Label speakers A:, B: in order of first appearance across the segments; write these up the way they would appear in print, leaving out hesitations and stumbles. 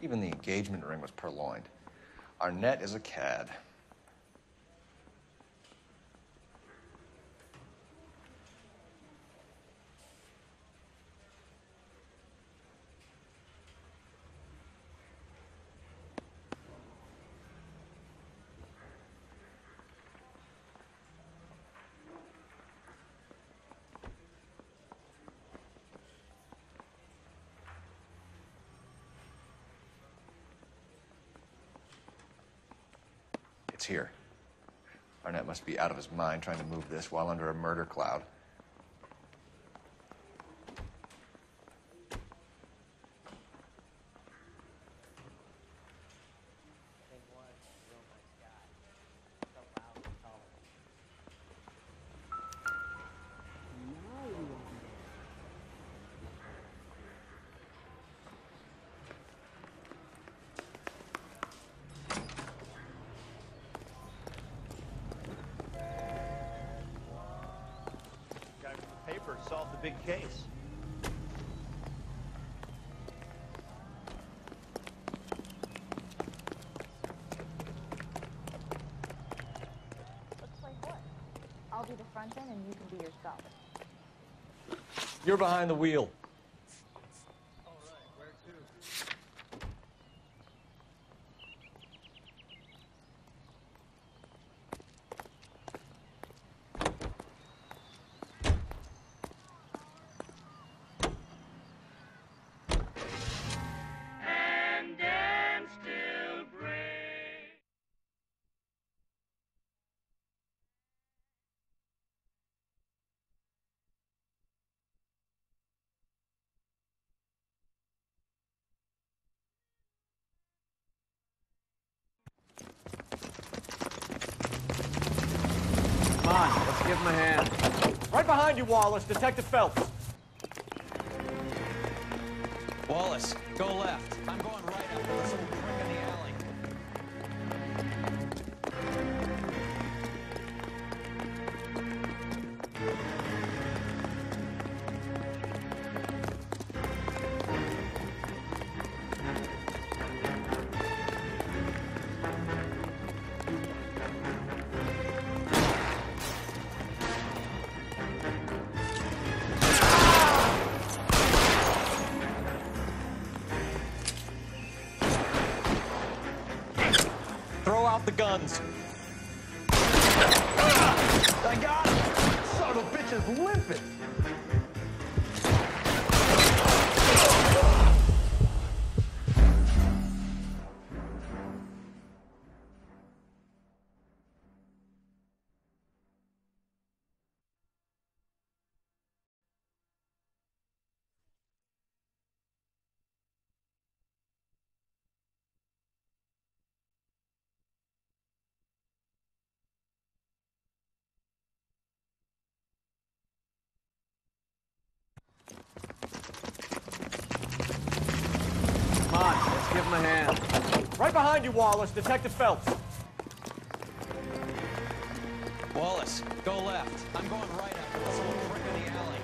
A: Even the engagement ring was purloined. Our net is a cad. It's here. Arnett must be out of his mind trying to move this while under a murder cloud.
B: Solve the big case.
C: Let's play horse. I'll be the front end and you can be yourself.
A: You're behind the wheel.
B: All right, where to?
D: Come on, let's give him a hand.
A: Right behind you, Wallace. Detective Phelps.
E: Wallace, go left. I'm going right after this little prick in the alley.
A: Throw out the guns.
B: I got him! Son of a bitch is limping!
D: Come on, let's give him a hand.
A: Right behind you, Wallace. Detective Phelps.
E: Wallace, go left. I'm going right after this little prick in the alley.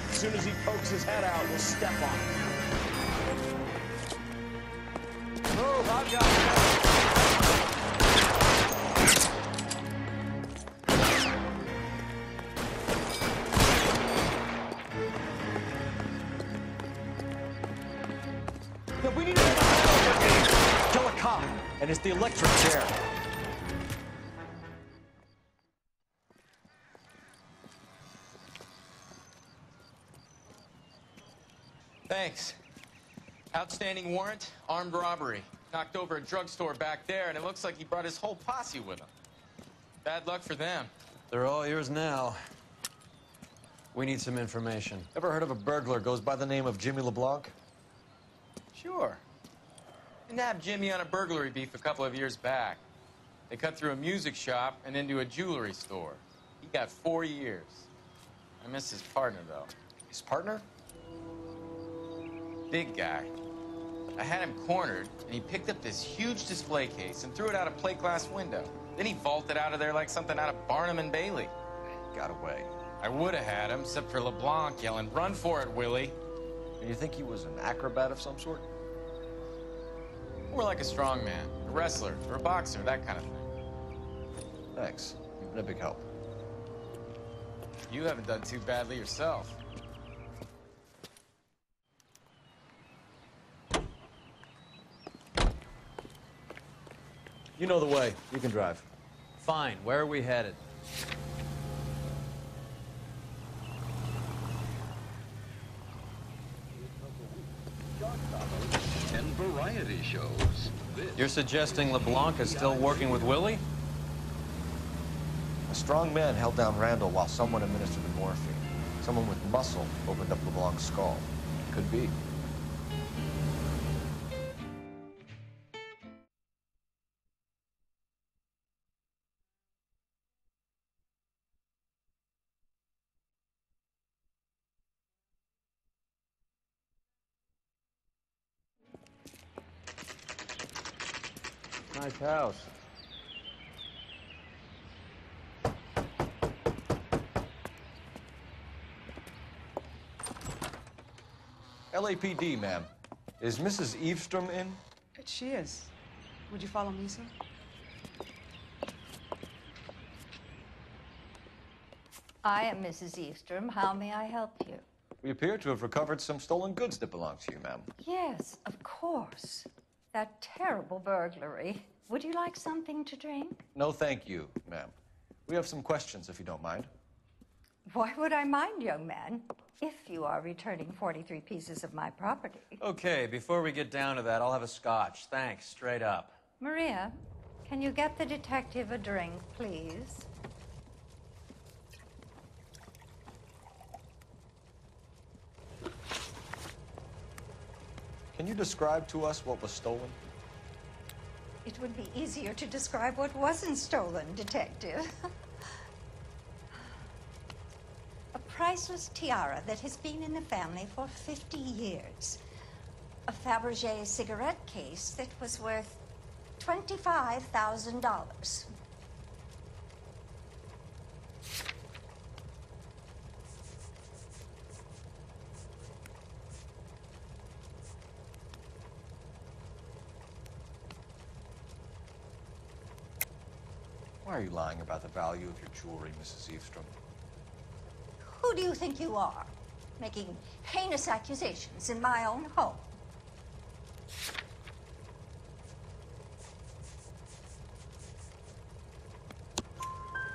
B: As soon as he pokes his head out, we'll step on him.
D: Move, I've got it.
A: Yeah, we need to... Kill a cop, and it's the electric chair.
E: Thanks. Outstanding warrant, armed robbery. Knocked over a drugstore back there, and it looks like he brought his whole posse with him. Bad luck for them.
D: They're all yours now. We need some information.
A: Ever heard of a burglar goes by the name of Jimmy LeBlanc?
E: Sure. I nabbed Jimmy on a burglary beef a couple of years back. They cut through a music shop and into a jewelry store. He got 4 years. I miss his partner, though.
A: His partner?
E: Big guy. I had him cornered, and he picked up this huge display case and threw it out a plate glass window. Then he vaulted out of there like something out of Barnum and Bailey.
A: Got away.
E: I would have had him, except for LeBlanc yelling, "Run for it, Willie!"
A: And you think he was an acrobat of some sort?
E: More like a strongman, a wrestler, or a boxer, that kind of thing.
A: Thanks. You've been a big help.
E: You haven't done too badly yourself.
A: You know the way. You can drive.
D: Fine. Where are we headed?
F: And variety shows.
D: You're suggesting LeBlanc is still working with Willie?
A: A strong man held down Randall while someone administered the morphine. Someone with muscle opened up LeBlanc's skull. Could be.
D: Nice house.
A: LAPD, ma'am. Is Mrs. Eavestrom in?
G: She is. Would you follow me, sir?
H: I am Mrs. Eavestrom. How may I help you?
A: We appear to have recovered some stolen goods that belong to you, ma'am.
H: Yes, of course. That terrible burglary. Would you like something to drink?
A: No, thank you, ma'am. We have some questions, if you don't mind.
H: Why would I mind, young man, if you are returning 43 pieces of my property?
D: Okay, before we get down to that, I'll have a scotch. Thanks, straight up.
H: Maria, can you get the detective a drink, please?
A: Can you describe to us what was stolen?
H: It would be easier to describe what wasn't stolen, detective. A priceless tiara that has been in the family for 50 years. A Fabergé cigarette case that was worth $25,000.
A: Why are you lying about the value of your jewelry, Mrs. Eavestrom?
H: Who do you think you are, making heinous accusations in my own home?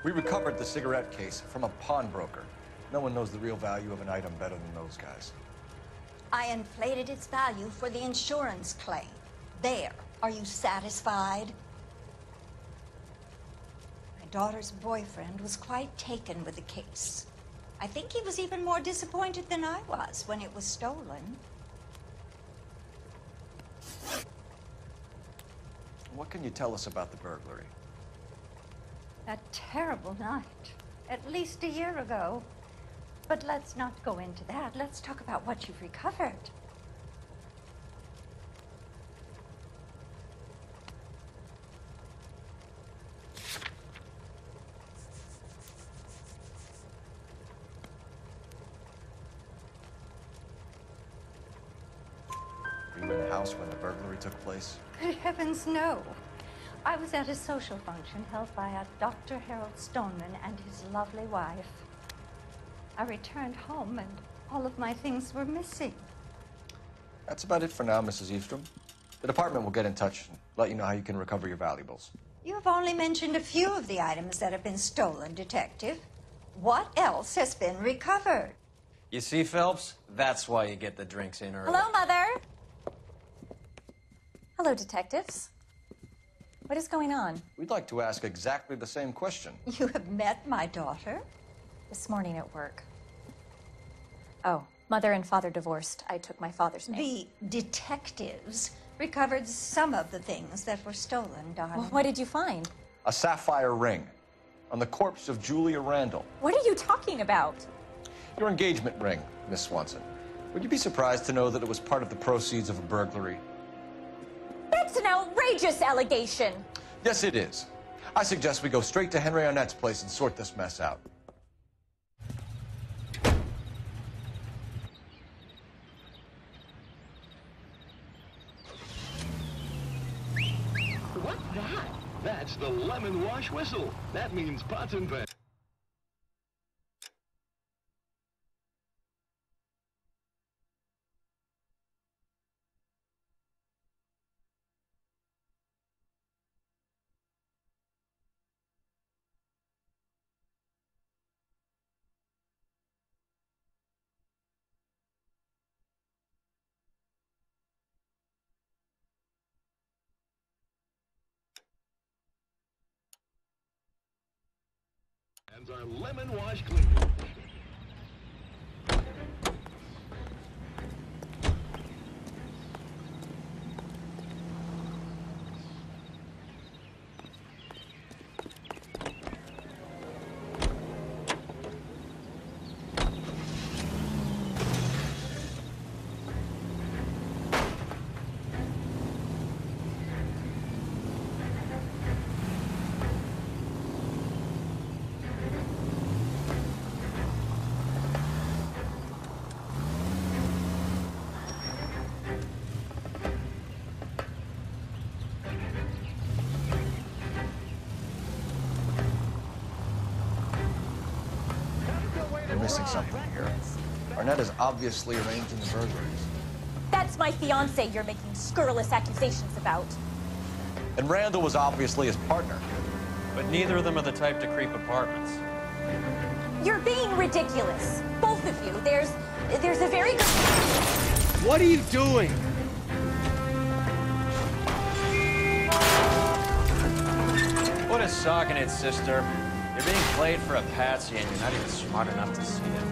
A: We recovered the cigarette case from a pawnbroker. No one knows the real value of an item better than those guys.
H: I inflated its value for the insurance claim. There. Are you satisfied? My daughter's boyfriend was quite taken with the case. I think he was even more disappointed than I was when it was stolen.
A: What can you tell us about the burglary?
H: That terrible night, at least a year ago. But let's not go into that. Let's talk about what you've recovered.
A: Were you in the house when the burglary took place?
H: Good heavens, no. I was at a social function held by a Dr. Harold Stoneman and his lovely wife. I returned home and all of my things were missing.
A: That's about it for now, Mrs. Eavestrom. The department will get in touch and let you know how you can recover your valuables.
H: You've only mentioned a few of the items that have been stolen, Detective. What else has been recovered?
D: You see, Phelps? That's why you get the drinks in early.
I: Hello, Mother. Hello, detectives. What is going on?
A: We'd like to ask exactly the same question.
H: You have met my daughter?
I: This morning at work. Oh, mother and father divorced. I took my father's name.
H: The detectives recovered some of the things that were stolen, darling.
I: Well, what did you find?
A: A sapphire ring on the corpse of Julia Randall.
I: What are you talking about?
A: Your engagement ring, Miss Swanson. Would you be surprised to know that it was part of the proceeds of a burglary?
I: That's an outrageous allegation.
A: Yes, it is. I suggest we go straight to Henry Arnett's place and sort this mess out.
F: What's that? That's the lemon wash whistle. That means pots and pans. Our lemon wash cleaner.
A: You're missing something here. Arnett is obviously arranging the burglaries.
I: That's my fiance you're making scurrilous accusations about.
A: And Randall was obviously his partner.
D: But neither of them are the type to creep apartments.
I: You're being ridiculous. Both of you. There's a very good...
B: What are you doing?
D: Put a sock in it, sister. You're being played for a patsy and you're not even smart enough to see it.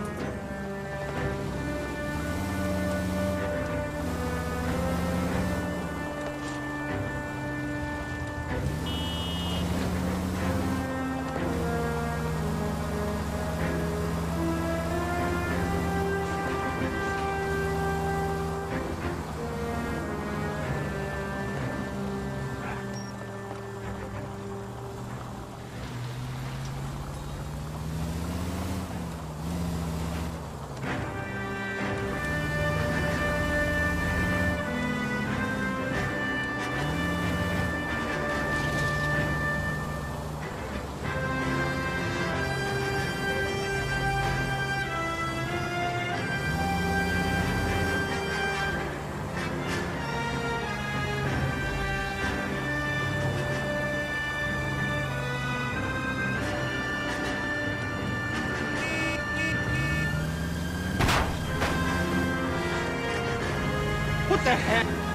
B: What the heck?